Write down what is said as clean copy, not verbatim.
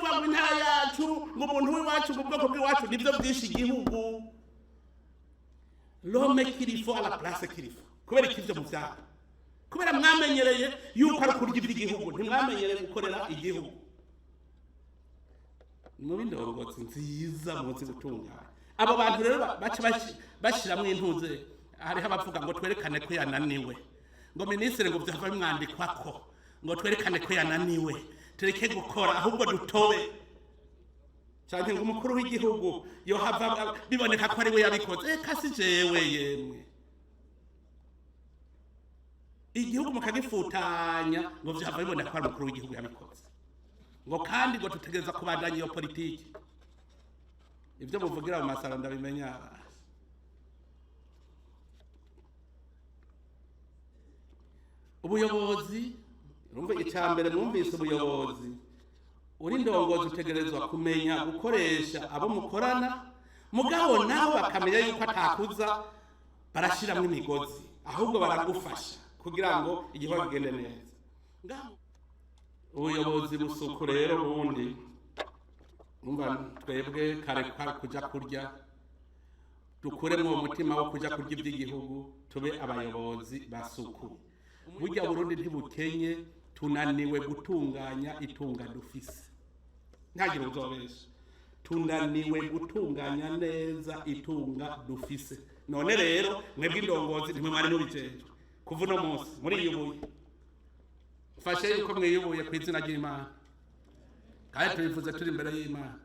kuvuga ngo intara yacu ngo umuntu w'iwacu ngo ubwoko bw'iwacu nibyo byinshi igihugu l'homme qu'il faut à la place qu'il faut kubera ikivyo mu vyabo kubera mwamenyereye yuko ari kurya iby'igihugu ntimwamenyereye gukorera igihugu mu bindongozi nziza munsi gutungana abo bantu rero baca bashiramwe intuze hariho abavuga ngo twerekane ko yananiwe ngo ministre ngo byava bimwandikwako ngo twerekane ko yananiwe tureke gukora ahubwo dutobe cyane ngo umukuru w'igihugu yo hava biboneka ko ari we yabikoze kasi jewe yemwe igihugu mukagifutanya ngo byava biboneka ko ari umukuru w'igihugu yabikoze ngo kandi ngo tutegereza kubandanya iyo politiki ibyo muvugira mu masaro ndabimenya ubuyobozi urumva icyambere mwumvise ubuyobozi uri ndongozi utegerezwa kumenya gukoresha abo mukorana mugabo nabo bakamenya yuko atakuza barashiramo imigozi ahubwo baragufasha kugira ngo igihugu kigende neza ubuyobozi busuku rero bundi umva twebwe kare kuja kurya dukuremo umutima wo kuja kurya iby'igihugu tube abayobozi basuku burya Burundi ntibukenye tunaniwe gutunganya itunga dufise ntagire uzobesha tunaniwe gutunganya neza itunga dufise none rero mwebwe indongozi ntimwe mwari mubijejwe kuva uno munsi muri iyubuye mfashe yuko mwiyubuye ku izina ry'Imana kandi tubivuze turi imbere y'Imana